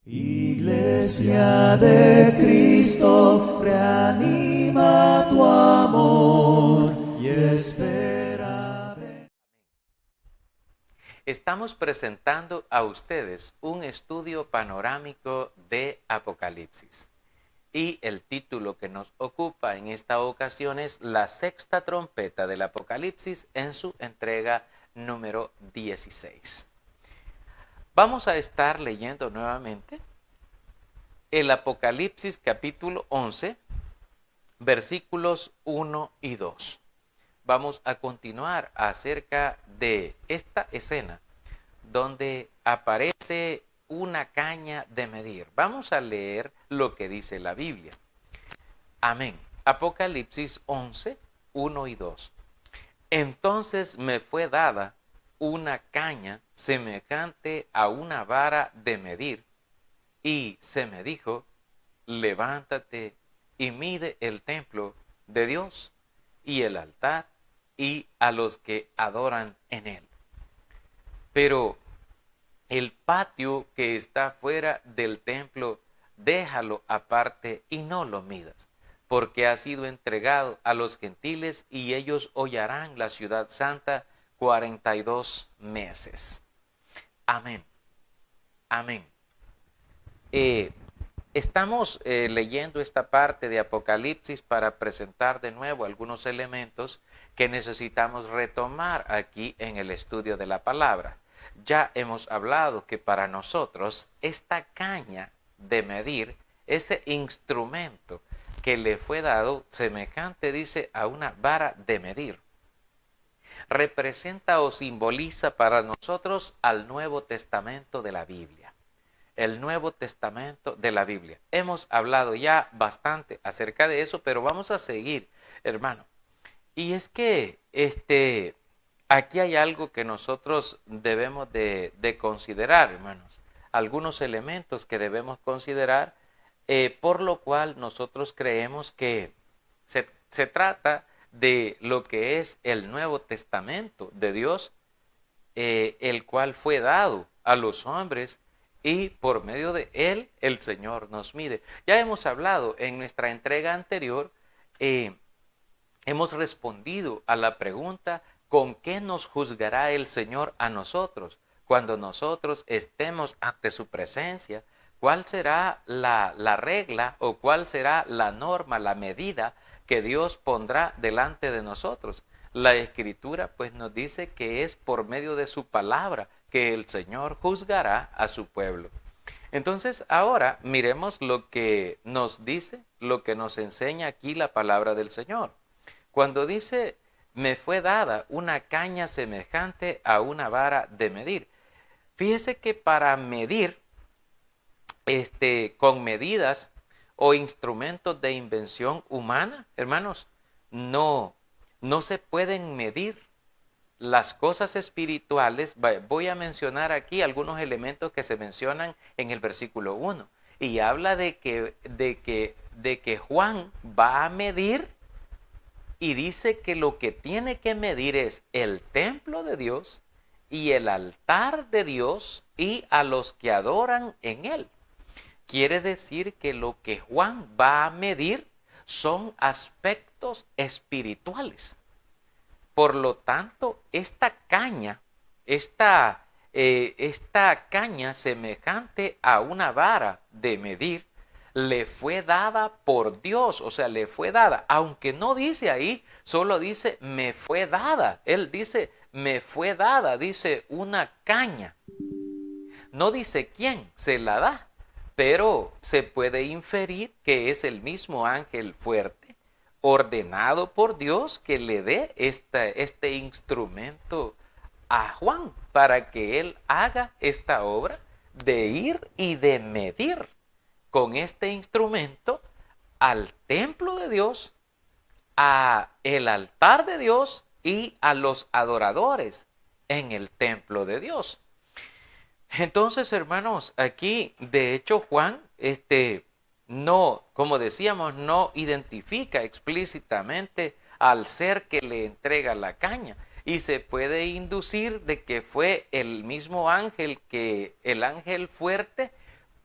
Iglesia de Cristo, reanima tu amor y espera. Estamos presentando a ustedes un estudio panorámico de Apocalipsis. Y el título que nos ocupa en esta ocasión es La sexta trompeta del Apocalipsis en su entrega número 16. Vamos a estar leyendo nuevamente el Apocalipsis capítulo 11, versículos 1 y 2. Vamos a continuar acerca de esta escena donde aparece una caña de medir. Vamos a leer lo que dice la Biblia. Amén. Apocalipsis 11, 1 y 2. Entonces me fue dada una caña semejante a una vara de medir, y se me dijo, levántate y mide el templo de Dios y el altar y a los que adoran en él. Pero el patio que está fuera del templo, déjalo aparte y no lo midas, porque ha sido entregado a los gentiles y ellos hollarán la ciudad santa 42 meses. Amén. Amén. Estamos leyendo esta parte de Apocalipsis para presentar de nuevo algunos elementos que necesitamos retomar aquí en el estudio de la palabra. Ya hemos hablado que para nosotros esta caña de medir, ese instrumento que le fue dado, semejante, dice, a una vara de medir, representa o simboliza para nosotros al Nuevo Testamento de la Biblia. El Nuevo Testamento de la Biblia. Hemos hablado ya bastante acerca de eso, pero vamos a seguir, hermano. Y es que aquí hay algo que nosotros debemos de considerar, hermanos. Algunos elementos que debemos considerar, por lo cual nosotros creemos que se trata de lo que es el Nuevo Testamento de Dios, el cual fue dado a los hombres y por medio de él el Señor nos mide. Ya hemos hablado en nuestra entrega anterior, hemos respondido a la pregunta, ¿con qué nos juzgará el Señor a nosotros cuando nosotros estemos ante su presencia? ¿Cuál será la regla o cuál será la norma, la medida que Dios pondrá delante de nosotros? La Escritura pues nos dice que es por medio de su palabra que el Señor juzgará a su pueblo. Entonces ahora miremos lo que nos dice, lo que nos enseña aquí la palabra del Señor. Cuando dice, me fue dada una caña semejante a una vara de medir. Fíjese que para medir, con medidas o instrumentos de invención humana, hermanos, no se pueden medir las cosas espirituales. Voy a mencionar aquí algunos elementos que se mencionan en el versículo 1 y habla de que Juan va a medir y dice que lo que tiene que medir es el templo de Dios y el altar de Dios y a los que adoran en él. Quiere decir que lo que Juan va a medir son aspectos espirituales. Por lo tanto, esta caña semejante a una vara de medir, le fue dada por Dios, o sea, le fue dada, aunque no dice ahí, solo dice me fue dada. Él dice me fue dada, dice una caña. No dice quién se la da, pero se puede inferir que es el mismo ángel fuerte ordenado por Dios que le dé este instrumento a Juan para que él haga esta obra de ir y de medir con este instrumento al templo de Dios, a el altar de Dios y a los adoradores en el templo de Dios. Entonces, hermanos, aquí de hecho Juan no, como decíamos, no identifica explícitamente al ser que le entrega la caña, y se puede inducir de que fue el mismo ángel, que el ángel fuerte,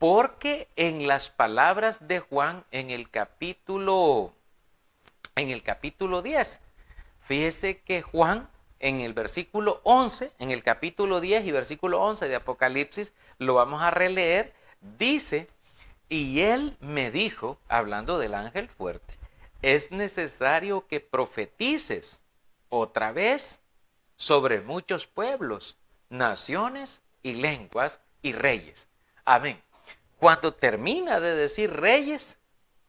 Porque en las palabras de Juan en el capítulo 10, fíjese que Juan en el versículo 11, en el capítulo 10 y versículo 11 de Apocalipsis, lo vamos a releer, dice, y él me dijo, hablando del ángel fuerte, es necesario que profetices otra vez sobre muchos pueblos, naciones y lenguas y reyes. Amén. Cuando termina de decir reyes,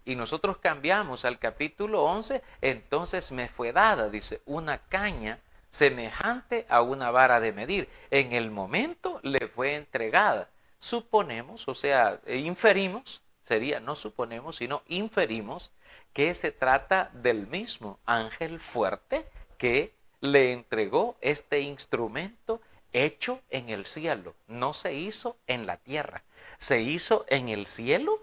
y nosotros cambiamos al capítulo 11, entonces me fue dada, dice, una caña semejante a una vara de medir. En el momento le fue entregada. Suponemos, o sea, inferimos, sería no suponemos, sino inferimos que se trata del mismo ángel fuerte que le entregó este instrumento hecho en el cielo. No se hizo en la tierra, se hizo en el cielo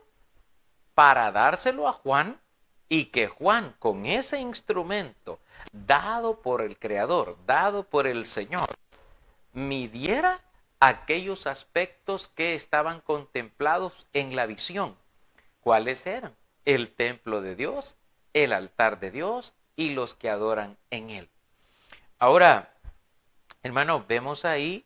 para dárselo a Juan y que Juan con ese instrumento dado por el Creador, dado por el Señor, midiera aquellos aspectos que estaban contemplados en la visión. ¿Cuáles eran? El templo de Dios, el altar de Dios y los que adoran en él. Ahora, hermanos, vemos ahí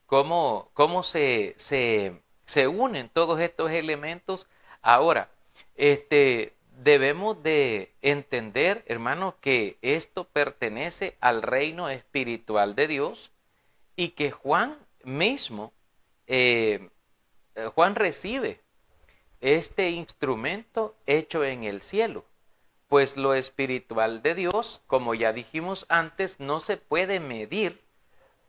cómo se unen todos estos elementos. Ahora, debemos de entender, hermanos, que esto pertenece al reino espiritual de Dios y que Juan mismo, Juan recibe este instrumento hecho en el cielo. Pues lo espiritual de Dios, como ya dijimos antes, no se puede medir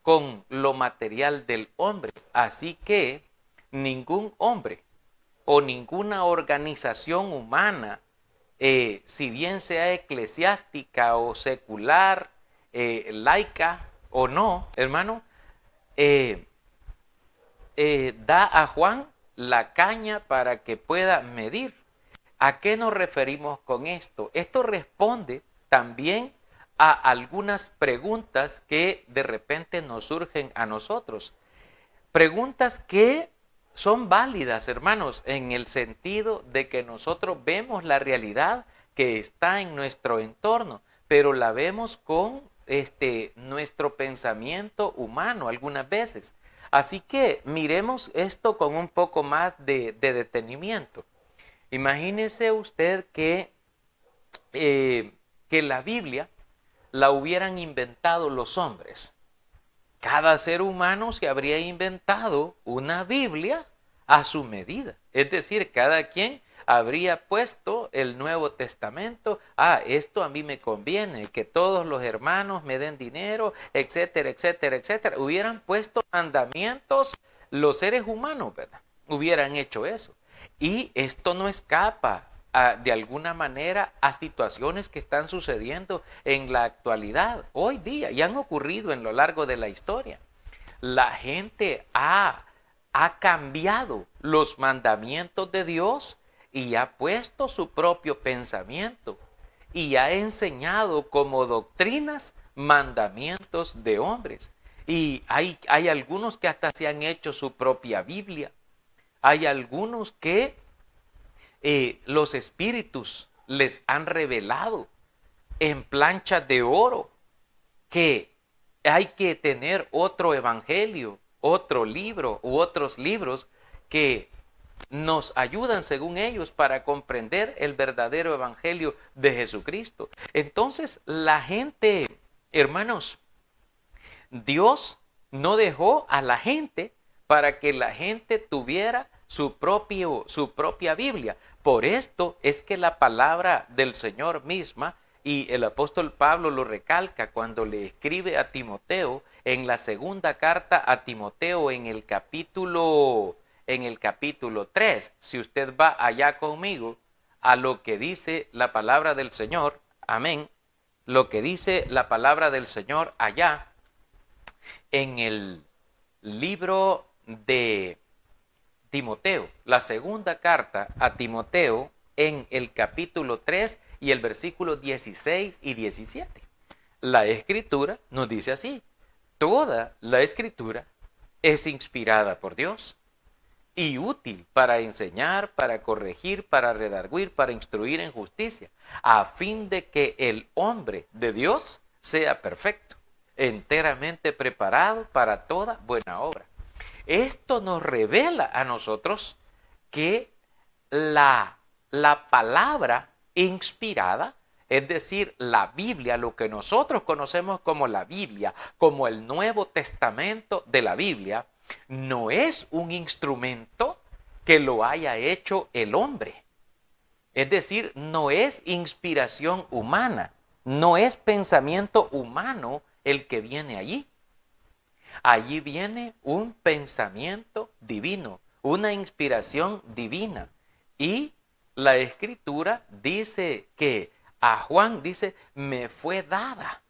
con lo material del hombre. Así que ningún hombre o ninguna organización humana, si bien sea eclesiástica o secular, laica o no, hermano, da a Juan la caña para que pueda medir. ¿A qué nos referimos con esto? Esto responde también a algunas preguntas que de repente nos surgen a nosotros. Preguntas que son válidas, hermanos, en el sentido de que nosotros vemos la realidad que está en nuestro entorno, pero la vemos con nuestro pensamiento humano algunas veces. Así que miremos esto con un poco más de detenimiento. Imagínese usted que la Biblia la hubieran inventado los hombres. Cada ser humano se habría inventado una Biblia a su medida. Es decir, cada quien habría puesto el Nuevo Testamento. Esto a mí me conviene, que todos los hermanos me den dinero, etcétera, etcétera, etcétera. Hubieran puesto mandamientos los seres humanos, ¿verdad? Hubieran hecho eso. Y esto no escapa de alguna manera a situaciones que están sucediendo en la actualidad, hoy día, y han ocurrido en lo largo de la historia. La gente ha cambiado los mandamientos de Dios y ha puesto su propio pensamiento y ha enseñado como doctrinas mandamientos de hombres. Y hay algunos que hasta se han hecho su propia Biblia. Hay algunos que los espíritus les han revelado en planchas de oro que hay que tener otro evangelio, otro libro u otros libros que nos ayudan según ellos para comprender el verdadero evangelio de Jesucristo. Entonces la gente, hermanos, Dios no dejó a la gente para que la gente tuviera su propia Biblia. Por esto es que la palabra del Señor misma, y el apóstol Pablo lo recalca cuando le escribe a Timoteo en la segunda carta a Timoteo en el capítulo 3. Si usted va allá conmigo a lo que dice la palabra del Señor, amén, lo que dice la palabra del Señor allá en el libro de Timoteo, la segunda carta a Timoteo en el capítulo 3 y el versículo 16 y 17. La Escritura nos dice así: toda la Escritura es inspirada por Dios y útil para enseñar, para corregir, para redarguir, para instruir en justicia, a fin de que el hombre de Dios sea perfecto, enteramente preparado para toda buena obra. Esto nos revela a nosotros que la palabra inspirada, es decir, la Biblia, lo que nosotros conocemos como la Biblia, como el Nuevo Testamento de la Biblia, no es un instrumento que lo haya hecho el hombre. Es decir, no es inspiración humana, no es pensamiento humano el que viene allí. Allí viene un pensamiento divino, una inspiración divina. Y la Escritura dice que a Juan dice, me fue dada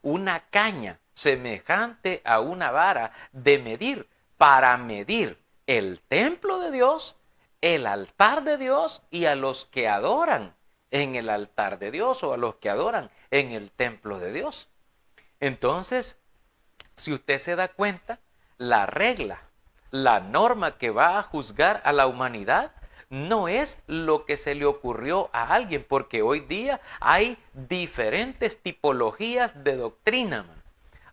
una caña semejante a una vara de medir, para medir el templo de Dios, el altar de Dios y a los que adoran en el altar de Dios o a los que adoran en el templo de Dios. Entonces, si usted se da cuenta, la regla, la norma que va a juzgar a la humanidad no es lo que se le ocurrió a alguien, porque hoy día hay diferentes tipologías de doctrina, man.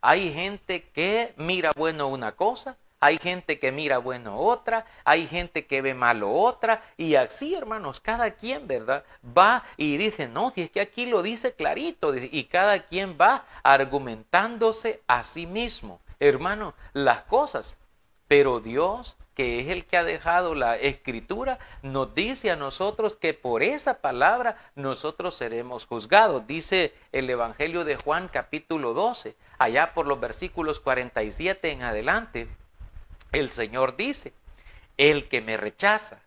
Hay gente que mira bueno una cosa, hay gente que mira bueno otra, hay gente que ve malo otra, y así, hermanos, cada quien, ¿verdad? Va y dice, no, si es que aquí lo dice clarito, y cada quien va argumentándose a sí mismo, hermano, las cosas. Pero Dios, que es el que ha dejado la Escritura, nos dice a nosotros que por esa palabra nosotros seremos juzgados. Dice el Evangelio de Juan capítulo 12, allá por los versículos 47 en adelante, el Señor dice, el que me rechaza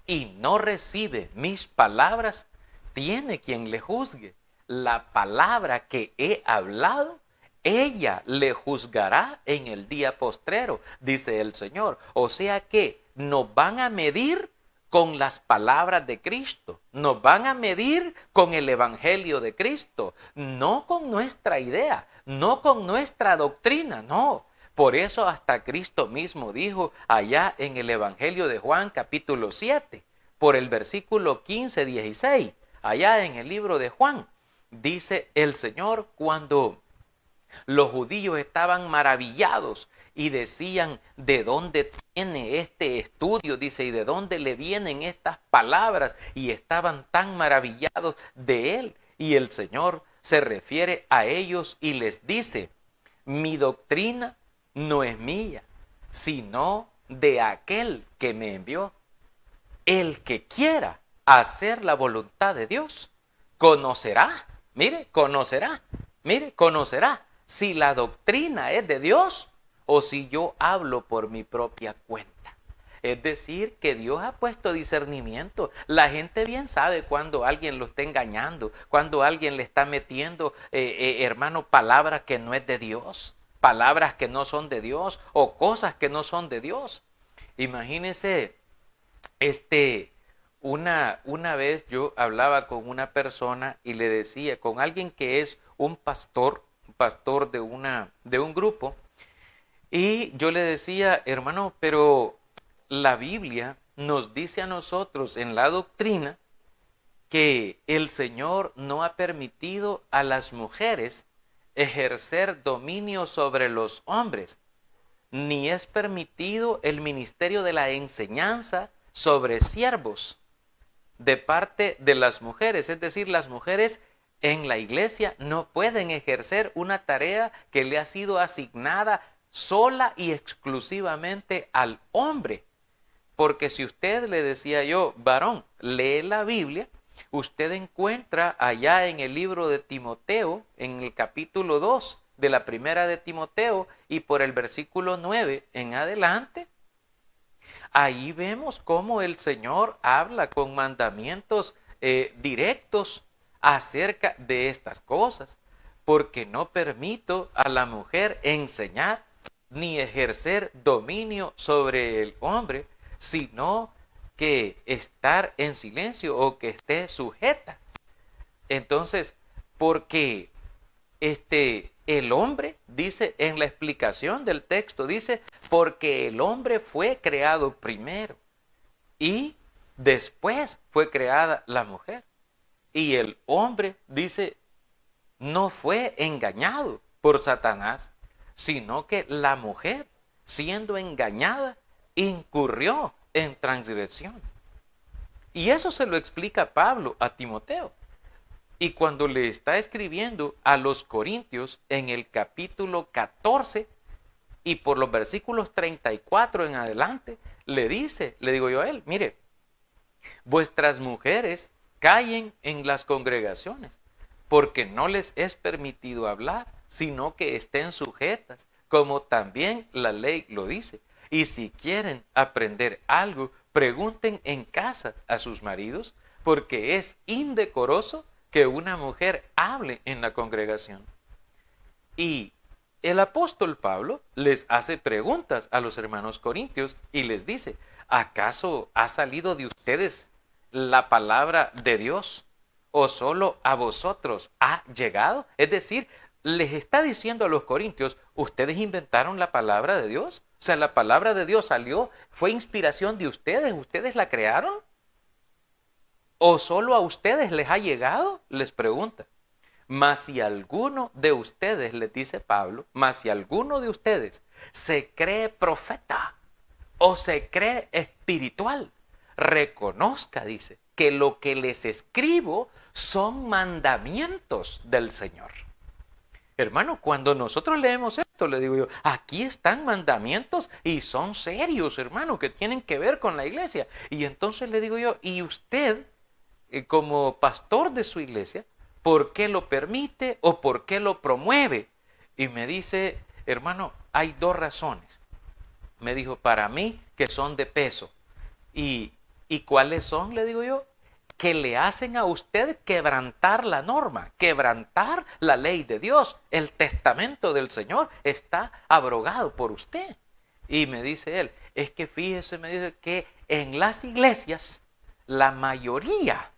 y no recibe mis palabras, tiene quien le juzgue. La palabra que he hablado, ella le juzgará en el día postrero, dice el Señor. O sea que nos van a medir con las palabras de Cristo, nos van a medir con el Evangelio de Cristo, no con nuestra idea, no con nuestra doctrina, no. Por eso hasta Cristo mismo dijo allá en el Evangelio de Juan capítulo 7, por el versículo 15, 16, allá en el libro de Juan, dice el Señor cuando los judíos estaban maravillados y decían, ¿de dónde tiene este estudio? Dice, ¿y de dónde le vienen estas palabras? Y estaban tan maravillados de él. Y el Señor se refiere a ellos y les dice, mi doctrina no es mía, sino de aquel que me envió. El que quiera hacer la voluntad de Dios, conocerá si la doctrina es de Dios o si yo hablo por mi propia cuenta. Es decir, que Dios ha puesto discernimiento. La gente bien sabe cuando alguien lo está engañando, cuando alguien le está metiendo, hermano, palabras que no es de Dios, palabras que no son de Dios o cosas que no son de Dios. Imagínense, una vez yo hablaba con una persona y le decía, con alguien que es un pastor de un grupo, y yo le decía, hermano, pero la Biblia nos dice a nosotros en la doctrina que el Señor no ha permitido a las mujeres ejercer dominio sobre los hombres, ni es permitido el ministerio de la enseñanza sobre siervos de parte de las mujeres. Es decir, las mujeres en la iglesia no pueden ejercer una tarea que le ha sido asignada sola y exclusivamente al hombre. Porque si usted, le decía yo, varón, lee la Biblia, usted encuentra allá en el libro de Timoteo, en el capítulo 2 de la primera de Timoteo y por el versículo 9 en adelante, ahí vemos cómo el Señor habla con mandamientos directos acerca de estas cosas, porque no permito a la mujer enseñar ni ejercer dominio sobre el hombre, sino que estar en silencio o que esté sujeta. Entonces, porque el hombre, dice en la explicación del texto, dice, porque el hombre fue creado primero y después fue creada la mujer. Y el hombre, dice, no fue engañado por Satanás, sino que la mujer, siendo engañada, incurrió en transgresión. Y eso se lo explica Pablo a Timoteo. Y cuando le está escribiendo a los Corintios en el capítulo 14 y por los versículos 34 en adelante, le digo yo a él, mire, vuestras mujeres callen en las congregaciones, porque no les es permitido hablar, sino que estén sujetas, como también la ley lo dice. Y si quieren aprender algo, pregunten en casa a sus maridos, porque es indecoroso que una mujer hable en la congregación. Y el apóstol Pablo les hace preguntas a los hermanos corintios y les dice, ¿acaso ha salido de ustedes la palabra de Dios? ¿O solo a vosotros ha llegado? Es decir, les está diciendo a los corintios, ¿ustedes inventaron la palabra de Dios? O sea, la palabra de Dios salió, fue inspiración de ustedes, ¿ustedes la crearon? ¿O solo a ustedes les ha llegado? Les pregunta. Mas si alguno de ustedes, les dice Pablo, mas si alguno de ustedes se cree profeta o se cree espiritual, reconozca, dice, que lo que les escribo son mandamientos del Señor. Hermano, cuando nosotros leemos esto, le digo yo, aquí están mandamientos y son serios, hermano, que tienen que ver con la iglesia. Y entonces le digo yo, ¿y usted, como pastor de su iglesia, por qué lo permite o por qué lo promueve? Y me dice, hermano, hay dos razones. Me dijo, para mí, que son de peso. ¿Y cuáles son? Le digo yo, que le hacen a usted quebrantar la norma, quebrantar la ley de Dios. El testamento del Señor está abrogado por usted. Y me dice él, es que fíjese, me dice que en las iglesias la mayoría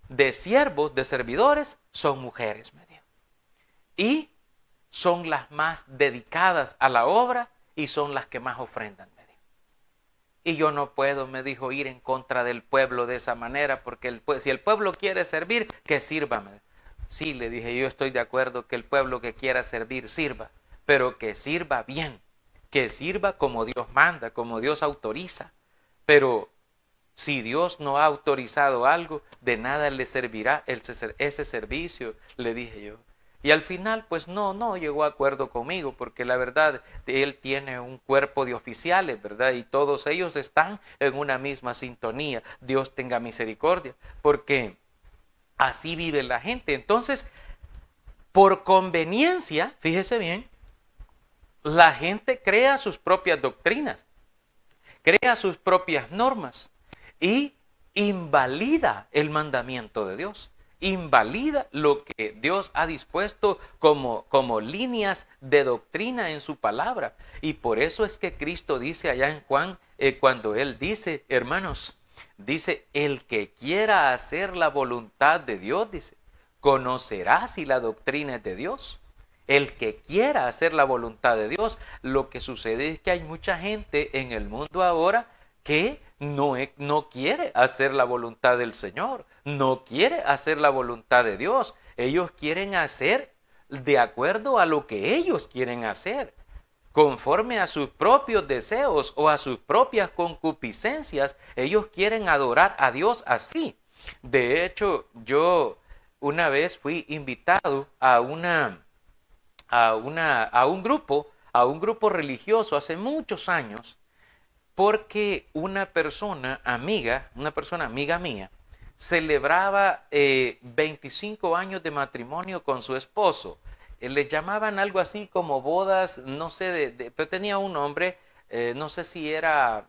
de siervos, de servidores, son mujeres, me dijo. Y son las más dedicadas a la obra y son las que más ofrendan, me dijo. Y yo no puedo, me dijo, ir en contra del pueblo de esa manera, porque si el pueblo quiere servir, que sirva. Sí, le dije, yo estoy de acuerdo que el pueblo que quiera servir, sirva, pero que sirva bien, que sirva como Dios manda, como Dios autoriza. Pero si Dios no ha autorizado algo, de nada le servirá ese servicio, le dije yo. Y al final, pues no llegó a acuerdo conmigo, porque la verdad, él tiene un cuerpo de oficiales, ¿verdad? Y todos ellos están en una misma sintonía. Dios tenga misericordia, porque así vive la gente. Entonces, por conveniencia, fíjese bien, la gente crea sus propias doctrinas, crea sus propias normas y invalida el mandamiento de Dios. Invalida lo que Dios ha dispuesto como líneas de doctrina en su palabra. Y por eso es que Cristo dice allá en Juan, cuando Él dice, hermanos, dice, el que quiera hacer la voluntad de Dios, dice, conocerá si la doctrina es de Dios. El que quiera hacer la voluntad de Dios. Lo que sucede es que hay mucha gente en el mundo ahora que no quiere hacer la voluntad del Señor, no quiere hacer la voluntad de Dios. Ellos quieren hacer de acuerdo a lo que ellos quieren hacer, conforme a sus propios deseos o a sus propias concupiscencias. Ellos quieren adorar a Dios así. De hecho, yo una vez fui invitado a un grupo religioso hace muchos años, porque una persona amiga mía, celebraba 25 años de matrimonio con su esposo. Les llamaban algo así como bodas, no sé, pero tenía un nombre, no sé si era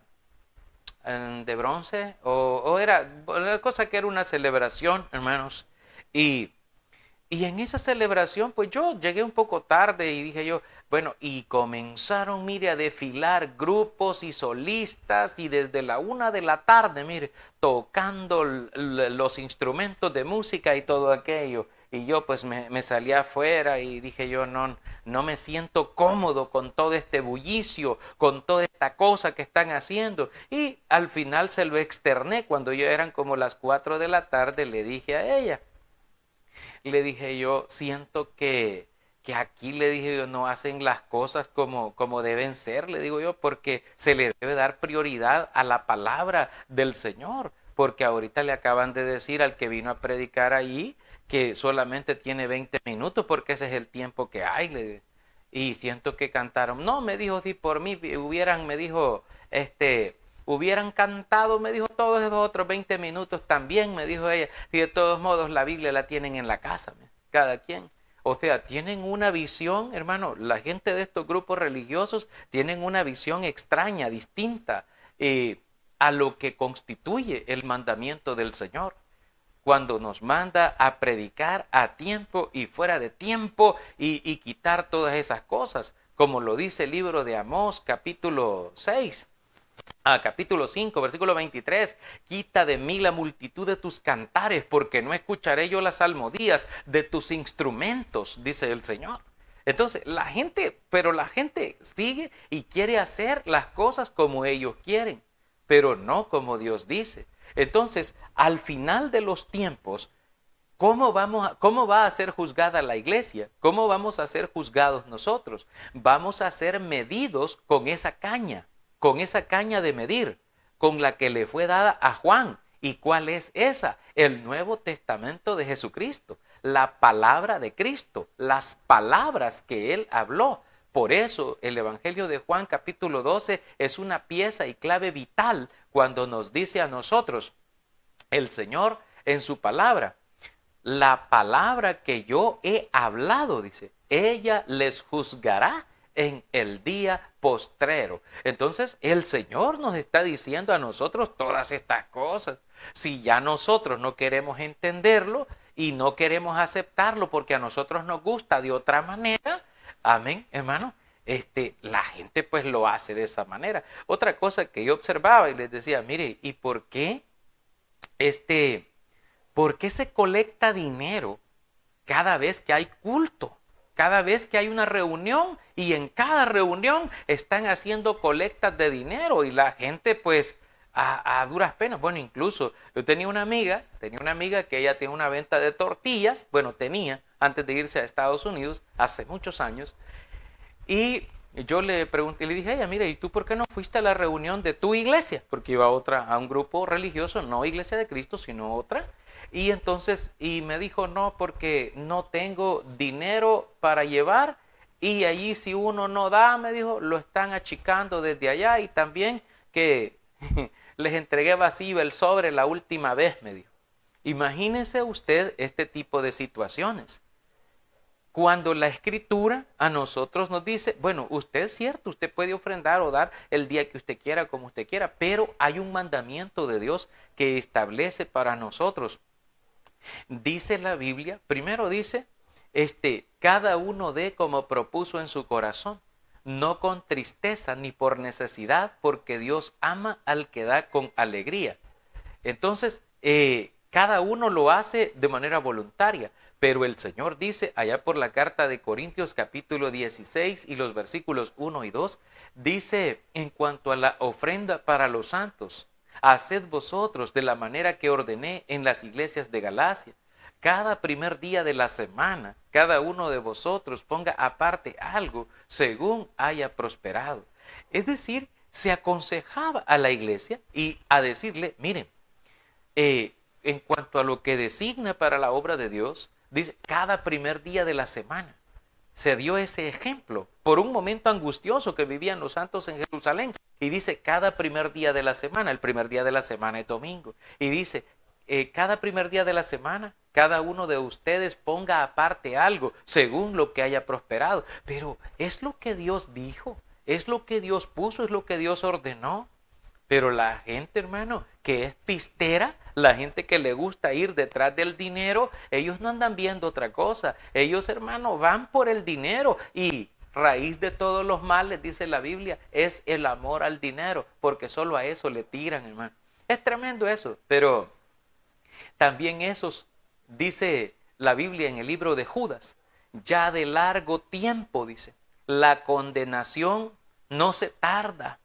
de bronce o era la cosa que era una celebración, hermanos. Y en esa celebración, pues yo llegué un poco tarde y dije yo, bueno, y comenzaron, mire, a desfilar grupos y solistas y desde la 1 de la tarde, mire, tocando los instrumentos de música y todo aquello. y yo pues me salí afuera y dije yo no me siento cómodo con todo este bullicio, con toda esta cosa que están haciendo. Y al final se lo externé cuando ya eran como las 4 de la tarde, le dije a ella. Le dije yo, siento que aquí, le dije yo, no hacen las cosas como deben ser, le digo yo, porque se le debe dar prioridad a la palabra del Señor, porque ahorita le acaban de decir al que vino a predicar allí que solamente tiene 20 minutos porque ese es el tiempo que hay. Y siento que cantaron, no, me dijo, si por mí hubieran, me dijo, hubieran cantado, me dijo, todos esos otros 20 minutos también, me dijo ella, y de todos modos la Biblia la tienen en la casa, cada quien. O sea, tienen una visión, hermano, la gente de estos grupos religiosos tienen una visión extraña, distinta a lo que constituye el mandamiento del Señor. Cuando nos manda a predicar a tiempo y fuera de tiempo y quitar todas esas cosas, como lo dice el libro de Amós, capítulo 6. Capítulo 5, versículo 23, quita de mí la multitud de tus cantares, porque no escucharé yo las salmodías de tus instrumentos, dice el Señor. Entonces, la gente sigue y quiere hacer las cosas como ellos quieren, pero no como Dios dice. Entonces, al final de los tiempos, ¿cómo va a ser juzgada la iglesia? ¿Cómo vamos a ser juzgados nosotros? Vamos a ser medidos con esa caña de medir, con la que le fue dada a Juan. ¿Y cuál es esa? El Nuevo Testamento de Jesucristo, la palabra de Cristo, las palabras que Él habló. Por eso el Evangelio de Juan capítulo 12 es una pieza y clave vital cuando nos dice a nosotros, el Señor en su palabra, la palabra que yo he hablado, dice, ella les juzgará en el día postrero. Entonces el Señor nos está diciendo a nosotros todas estas cosas. Si ya nosotros no queremos entenderlo y no queremos aceptarlo porque a nosotros nos gusta de otra manera, amén, hermano, la gente pues lo hace de esa manera. Otra cosa que yo observaba y les decía, mire, ¿y por qué se colecta dinero cada vez que hay culto? Cada vez que hay una reunión y en cada reunión están haciendo colectas de dinero y la gente pues a duras penas. Bueno, incluso yo tenía una amiga que ella tiene una venta de tortillas, bueno, tenía antes de irse a Estados Unidos hace muchos años, y yo le pregunté, le dije a ella, mira, ¿y tú por qué no fuiste a la reunión de tu iglesia? Porque iba a un grupo religioso, no Iglesia de Cristo, sino otra. Y entonces, y me dijo, no, porque no tengo dinero para llevar, y allí si uno no da, me dijo, lo están achicando desde allá, y también que les entregué vacío el sobre la última vez, me dijo. Imagínese usted este tipo de situaciones. Cuando la Escritura a nosotros nos dice, bueno, usted es cierto, usted puede ofrendar o dar el día que usted quiera, como usted quiera, pero hay un mandamiento de Dios que establece para nosotros. Dice la Biblia, primero dice, cada uno dé como propuso en su corazón, no con tristeza ni por necesidad, porque Dios ama al que da con alegría. Entonces, cada uno lo hace de manera voluntaria, pero el Señor dice allá por la carta de Corintios capítulo 16 y los versículos 1 y 2, dice en cuanto a la ofrenda para los santos, haced vosotros de la manera que ordené en las iglesias de Galacia. Cada primer día de la semana, cada uno de vosotros ponga aparte algo según haya prosperado. Es decir, se aconsejaba a la iglesia y a decirle, miren, en cuanto a lo que designa para la obra de Dios, dice, cada primer día de la semana. Se dio ese ejemplo por un momento angustioso que vivían los santos en Jerusalén. Y dice, cada primer día de la semana, el primer día de la semana es domingo. Y dice, cada primer día de la semana, cada uno de ustedes ponga aparte algo según lo que haya prosperado. Pero es lo que Dios dijo, es lo que Dios puso, es lo que Dios ordenó. Pero la gente, hermano, que es pistera, la gente que le gusta ir detrás del dinero, ellos no andan viendo otra cosa. Ellos, hermano, van por el dinero y raíz de todos los males, dice la Biblia, es el amor al dinero, porque solo a eso le tiran, hermano. Es tremendo eso, pero también esos, dice la Biblia en el libro de Judas, ya de largo tiempo, dice, la condenación no se tarda.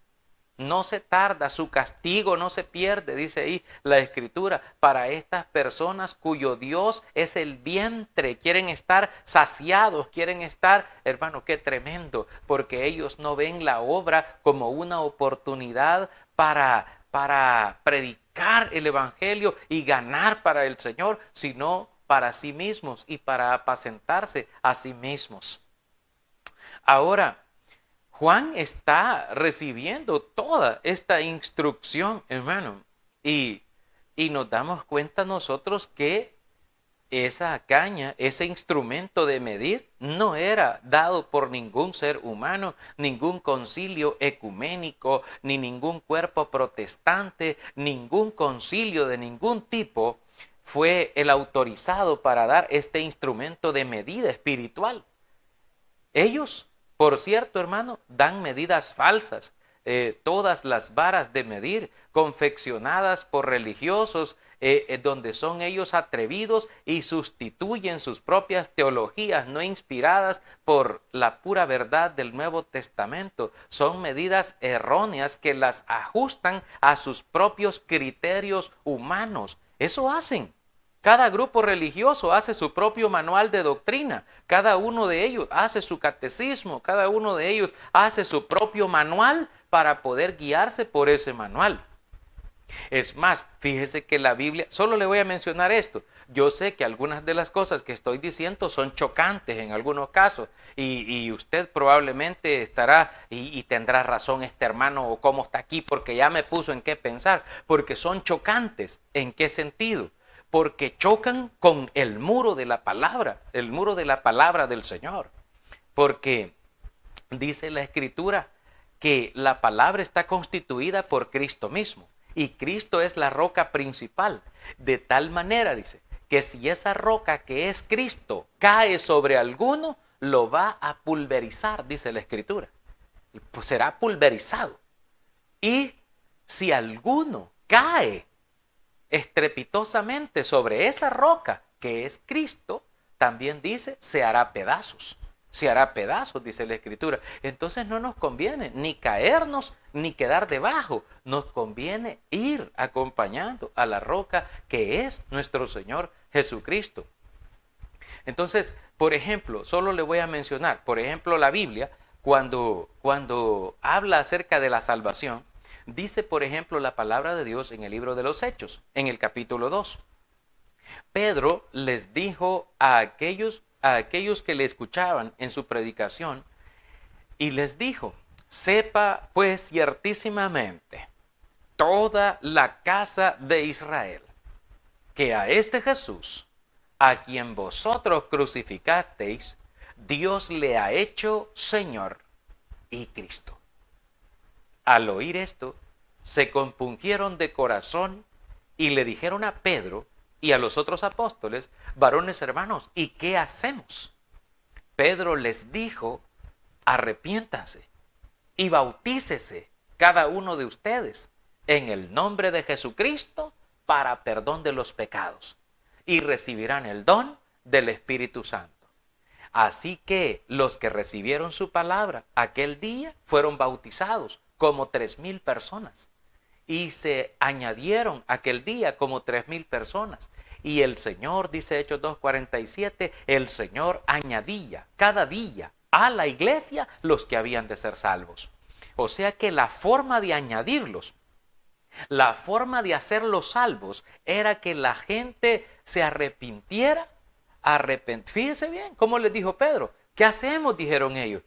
No se tarda, su castigo no se pierde, dice ahí la Escritura, para estas personas cuyo Dios es el vientre, quieren estar saciados, quieren estar, hermano, qué tremendo, porque ellos no ven la obra como una oportunidad para predicar el Evangelio y ganar para el Señor, sino para sí mismos y para apacentarse a sí mismos. Ahora, Juan está recibiendo toda esta instrucción, hermano, y nos damos cuenta nosotros que esa caña, ese instrumento de medir, no era dado por ningún ser humano, ningún concilio ecuménico, ni ningún cuerpo protestante, ningún concilio de ningún tipo fue el autorizado para dar este instrumento de medida espiritual. Ellos, por cierto, hermano, dan medidas falsas. Todas las varas de medir confeccionadas por religiosos, donde son ellos atrevidos y sustituyen sus propias teologías no inspiradas por la pura verdad del Nuevo Testamento. Son medidas erróneas que las ajustan a sus propios criterios humanos. Eso hacen. Cada grupo religioso hace su propio manual de doctrina, cada uno de ellos hace su catecismo, cada uno de ellos hace su propio manual para poder guiarse por ese manual. Es más, fíjese que la Biblia, solo le voy a mencionar esto, yo sé que algunas de las cosas que estoy diciendo son chocantes en algunos casos y usted probablemente estará y tendrá razón este hermano o cómo está aquí porque ya me puso en qué pensar, porque son chocantes. ¿En qué sentido? Porque chocan con el muro de la palabra del Señor. Porque dice la Escritura que la palabra está constituida por Cristo mismo y Cristo es la roca principal. De tal manera, dice, que si esa roca que es Cristo cae sobre alguno, lo va a pulverizar, dice la Escritura. Pues será pulverizado. Y si alguno cae estrepitosamente sobre esa roca que es Cristo, también dice, se hará pedazos. Se hará pedazos, dice la Escritura. Entonces no nos conviene ni caernos ni quedar debajo. Nos conviene ir acompañando a la roca que es nuestro Señor Jesucristo. Entonces, por ejemplo, solo le voy a mencionar, por ejemplo, la Biblia, cuando habla acerca de la salvación, dice, por ejemplo, la palabra de Dios en el libro de los Hechos, en el capítulo 2. Pedro les dijo a aquellos que le escuchaban en su predicación, y les dijo, sepa pues ciertísimamente toda la casa de Israel, que a este Jesús, a quien vosotros crucificasteis, Dios le ha hecho Señor y Cristo. Al oír esto, se compungieron de corazón y le dijeron a Pedro y a los otros apóstoles, varones hermanos, ¿y qué hacemos? Pedro les dijo, arrepiéntanse y bautícese cada uno de ustedes en el nombre de Jesucristo para perdón de los pecados y recibirán el don del Espíritu Santo. Así que los que recibieron su palabra aquel día fueron bautizados como 3,000 personas. Y se añadieron aquel día como 3,000 personas. Y el Señor, dice Hechos 2:47, el Señor añadía cada día a la iglesia los que habían de ser salvos. O sea que la forma de añadirlos, la forma de hacerlos salvos, era que la gente se arrepintiera. Fíjense bien, ¿cómo les dijo Pedro? ¿Qué hacemos? Dijeron ellos.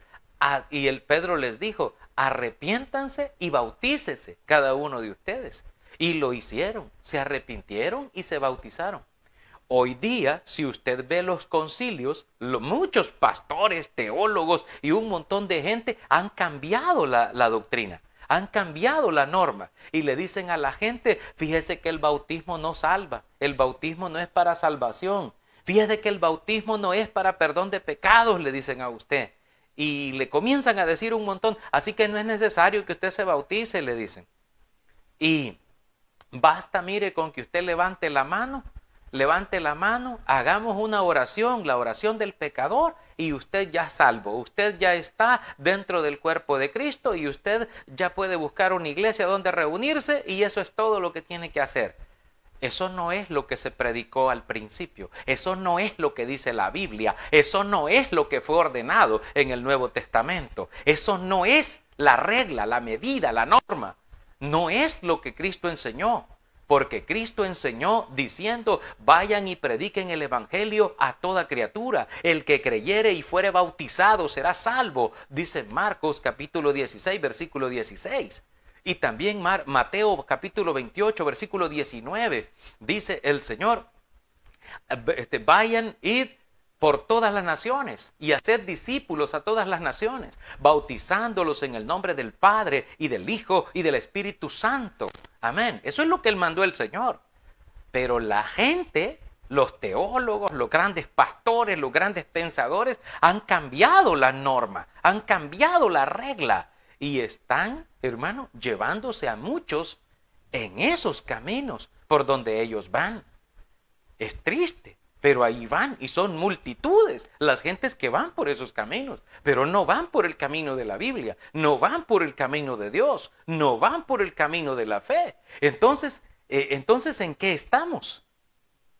Y el Pedro les dijo, arrepiéntanse y bautícese cada uno de ustedes. Y lo hicieron, se arrepintieron y se bautizaron. Hoy día, si usted ve los concilios, muchos pastores, teólogos y un montón de gente han cambiado la doctrina, han cambiado la norma y le dicen a la gente, fíjese que el bautismo no salva, el bautismo no es para salvación, fíjese que el bautismo no es para perdón de pecados, le dicen a usted. Y le comienzan a decir un montón, así que no es necesario que usted se bautice, le dicen. Y basta, mire, con que usted levante la mano levante la mano, hagamos una oración, la oración del pecador, y usted ya es salvo. Usted ya está dentro del cuerpo de Cristo y usted ya puede buscar una iglesia donde reunirse y eso es todo lo que tiene que hacer. Eso no es lo que se predicó al principio. Eso no es lo que dice la Biblia. Eso no es lo que fue ordenado en el Nuevo Testamento. Eso no es la regla, la medida, la norma. No es lo que Cristo enseñó. Porque Cristo enseñó diciendo, vayan y prediquen el evangelio a toda criatura. El que creyere y fuere bautizado será salvo. Dice Marcos capítulo 16, versículo 16. Y también Mateo capítulo 28, versículo 19. Dice el Señor, vayan, id por todas las naciones y hacer discípulos a todas las naciones, bautizándolos en el nombre del Padre y del Hijo y del Espíritu Santo. Amén. Eso es lo que él mandó el Señor. Pero la gente, los teólogos, los grandes pastores, los grandes pensadores, han cambiado la norma, han cambiado la regla y están, hermano, llevándose a muchos en esos caminos por donde ellos van. Es triste. Pero ahí van y son multitudes las gentes que van por esos caminos, pero no van por el camino de la Biblia, no van por el camino de Dios, no van por el camino de la fe. Entonces, ¿en qué estamos?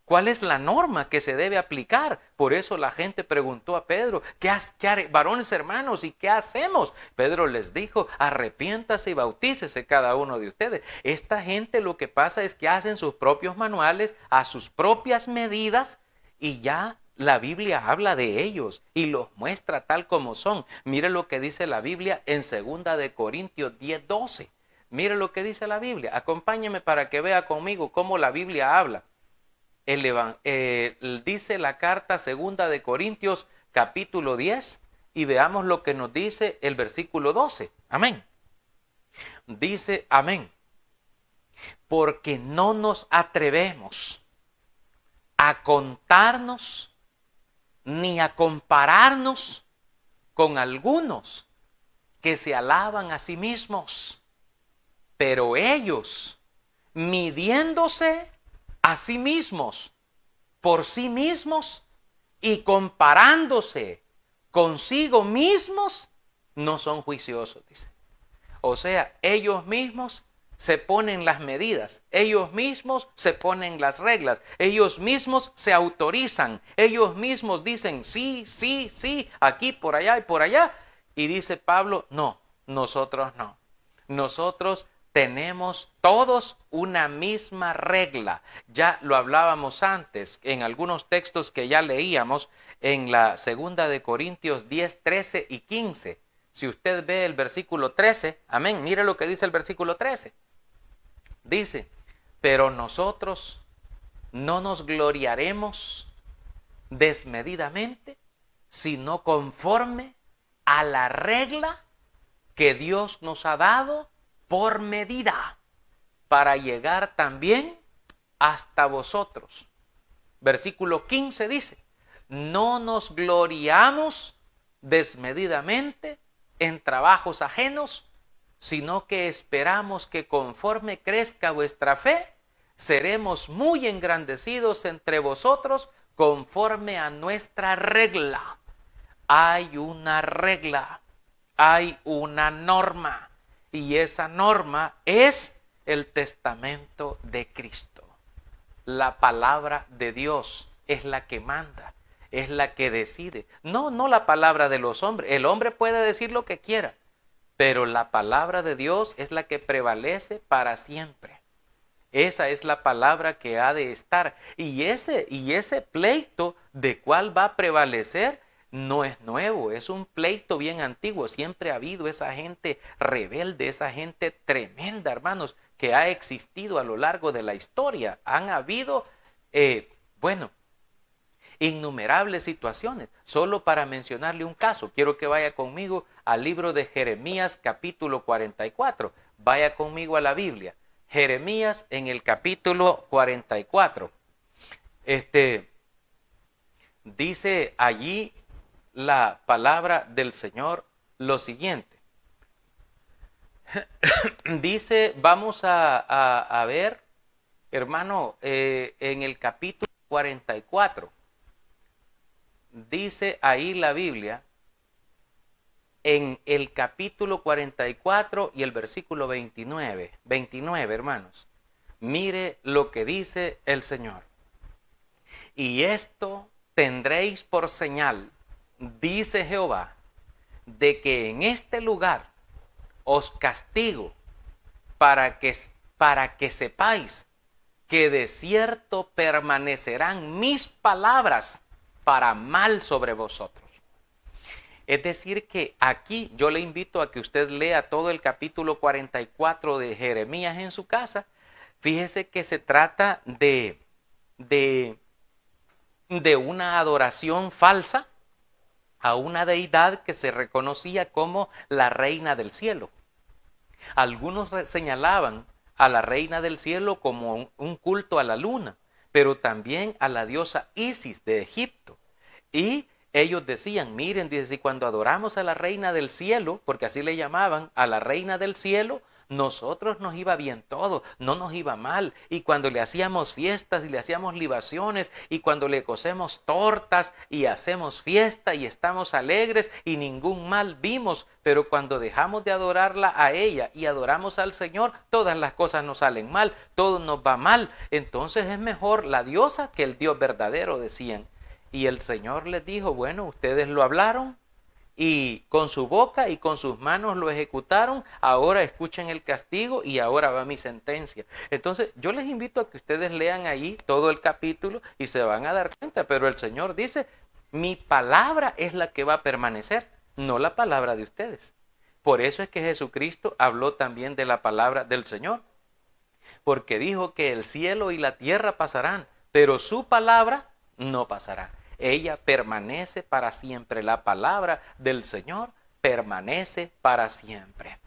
¿Cuál es la norma que se debe aplicar? Por eso la gente preguntó a Pedro, ¿qué haré, varones hermanos, y qué hacemos? Pedro les dijo, arrepiéntase y bautícese cada uno de ustedes. Esta gente lo que pasa es que hacen sus propios manuales a sus propias medidas y ya la Biblia habla de ellos y los muestra tal como son. Mire lo que dice la Biblia en 2 de Corintios 10:12. Mire lo que dice la Biblia. Acompáñeme para que vea conmigo cómo la Biblia habla. Dice la carta 2 de Corintios capítulo 10 y veamos lo que nos dice el versículo 12. Amén. Dice, amén. Porque no nos atrevemos a contarnos ni a compararnos con algunos que se alaban a sí mismos, pero ellos, midiéndose a sí mismos, por sí mismos y comparándose consigo mismos, no son juiciosos, dice. O sea, ellos mismos se ponen las medidas, ellos mismos se ponen las reglas, ellos mismos se autorizan, ellos mismos dicen sí, sí, sí, aquí, por allá y por allá. Y dice Pablo, no, nosotros no. Nosotros tenemos todos una misma regla. Ya lo hablábamos antes en algunos textos que ya leíamos en la 2 de Corintios 10, 13 y 15. Si usted ve el versículo 13, amén, mire lo que dice el versículo 13. Dice, pero nosotros no nos gloriaremos desmedidamente, sino conforme a la regla que Dios nos ha dado por medida, para llegar también hasta vosotros. Versículo 15 dice, no nos gloriamos desmedidamente en trabajos ajenos, sino que esperamos que conforme crezca vuestra fe, seremos muy engrandecidos entre vosotros conforme a nuestra regla. Hay una regla, hay una norma, y esa norma es el testamento de Cristo. La palabra de Dios es la que manda, es la que decide. No la palabra de los hombres. El hombre puede decir lo que quiera, pero la palabra de Dios es la que prevalece para siempre. Esa es la palabra que ha de estar. Y ese pleito de cuál va a prevalecer no es nuevo, es un pleito bien antiguo. Siempre ha habido esa gente rebelde, esa gente tremenda, hermanos, que ha existido a lo largo de la historia. Han habido, innumerables situaciones. Solo para mencionarle un caso, quiero que vaya conmigo al libro de Jeremías capítulo 44. Vaya conmigo a la Biblia. Jeremías en el capítulo 44. Dice allí la palabra del Señor lo siguiente. Dice, vamos a ver, hermano, en el capítulo 44. Dice ahí la Biblia, en el capítulo 44 y el versículo 29. 29, hermanos. Mire lo que dice el Señor. Y esto tendréis por señal, dice Jehová, de que en este lugar os castigo para que sepáis que de cierto permanecerán mis palabras para mal sobre vosotros. Es decir que aquí yo le invito a que usted lea todo el capítulo 44 de Jeremías en su casa. Fíjese que se trata de una adoración falsa a una deidad que se reconocía como la reina del cielo. Algunos señalaban a la reina del cielo como un culto a la luna, pero también a la diosa Isis de Egipto. Y ellos decían, miren, dice, si cuando adoramos a la reina del cielo, porque así le llamaban, a la reina del cielo, nosotros nos iba bien todo, no nos iba mal. Y cuando le hacíamos fiestas y le hacíamos libaciones y cuando le cocemos tortas y hacemos fiesta y estamos alegres y ningún mal vimos, pero cuando dejamos de adorarla a ella y adoramos al Señor, todas las cosas nos salen mal, todo nos va mal. Entonces es mejor la diosa que el Dios verdadero, decían. Y el Señor les dijo, bueno, ustedes lo hablaron y con su boca y con sus manos lo ejecutaron, ahora escuchen el castigo y ahora va mi sentencia. Entonces yo les invito a que ustedes lean ahí todo el capítulo y se van a dar cuenta, pero el Señor dice, mi palabra es la que va a permanecer, no la palabra de ustedes. Por eso es que Jesucristo habló también de la palabra del Señor, porque dijo que el cielo y la tierra pasarán, pero su palabra no pasará. Ella permanece para siempre. La palabra del Señor permanece para siempre.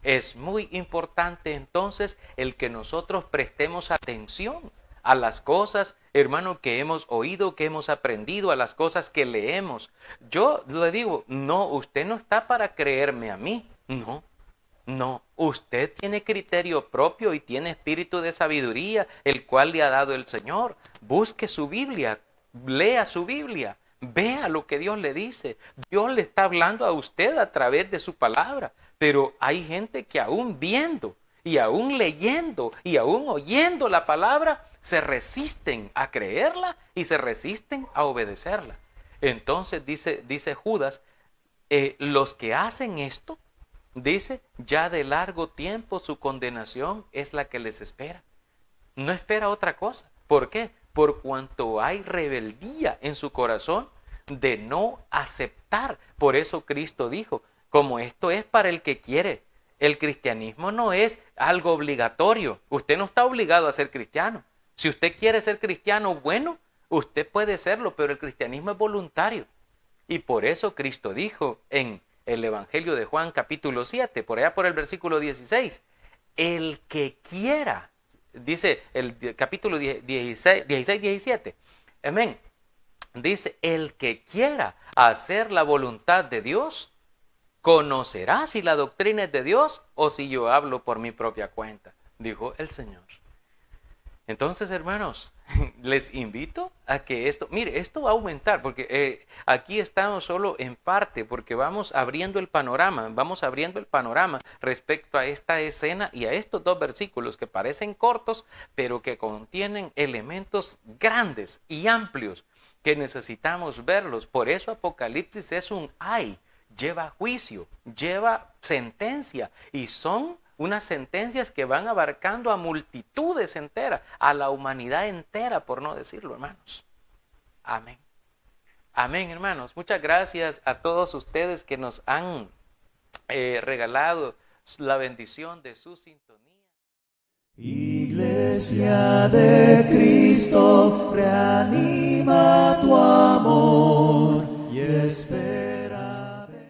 Es muy importante entonces el que nosotros prestemos atención a las cosas, hermano, que hemos oído, que hemos aprendido, a las cosas que leemos. Yo le digo, no, usted no está para creerme a mí. No, usted tiene criterio propio y tiene espíritu de sabiduría, el cual le ha dado el Señor. Busque su Biblia. Lea su Biblia, vea lo que Dios le dice. Dios le está hablando a usted a través de su palabra, pero hay gente que aún viendo y aún leyendo y aún oyendo la palabra, se resisten a creerla y se resisten a obedecerla. Entonces dice Judas, los que hacen esto, dice, ya de largo tiempo su condenación es la que les espera. No espera otra cosa. ¿Por qué? Por cuanto hay rebeldía en su corazón de no aceptar. Por eso Cristo dijo, como esto es para el que quiere. El cristianismo no es algo obligatorio. Usted no está obligado a ser cristiano. Si usted quiere ser cristiano, bueno, usted puede serlo, pero el cristianismo es voluntario. Y por eso Cristo dijo en el Evangelio de Juan capítulo 7, por allá por el versículo 16, el que quiera. Dice el capítulo 16-17. Amén. Dice, el que quiera hacer la voluntad de Dios, conocerá si la doctrina es de Dios o si yo hablo por mi propia cuenta, dijo el Señor. Entonces, hermanos, les invito a que esto va a aumentar, porque aquí estamos solo en parte, porque vamos abriendo el panorama respecto a esta escena y a estos dos versículos que parecen cortos, pero que contienen elementos grandes y amplios que necesitamos verlos. Por eso Apocalipsis es un lleva juicio, lleva sentencia, y son unas sentencias que van abarcando a multitudes enteras, a la humanidad entera, por no decirlo, hermanos. Amén. Amén, hermanos. Muchas gracias a todos ustedes que nos han regalado la bendición de su sintonía. Iglesia de Cristo.